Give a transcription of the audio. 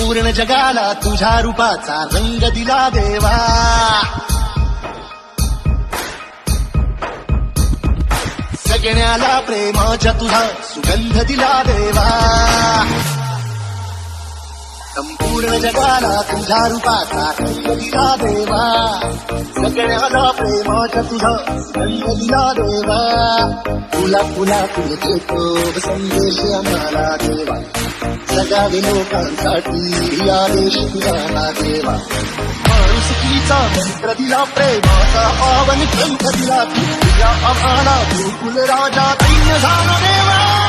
संपूर्ण जगाला तुझ्या रूपाचा रंग दिला देवा. सगळ्याला प्रेमाच्या तुझा सुगंध दिला देवा. संपूर्ण जगाला तुझ्या रूपाचा रंग दिला देवा. सगळ्याला प्रेमाच्या तुझा सुगंध दिला देवा. तुला तुला तुला देतो संदेश आम्हाला देवा. जगावे लोकांसाठी आदेश तुझा देवा. माणुसकीचा मंत्र दिला, प्रेमाचा पावन ग्रंथ दिला. तुझ्या आम्हाला गोकुल राजा दैन्य झाला देवा.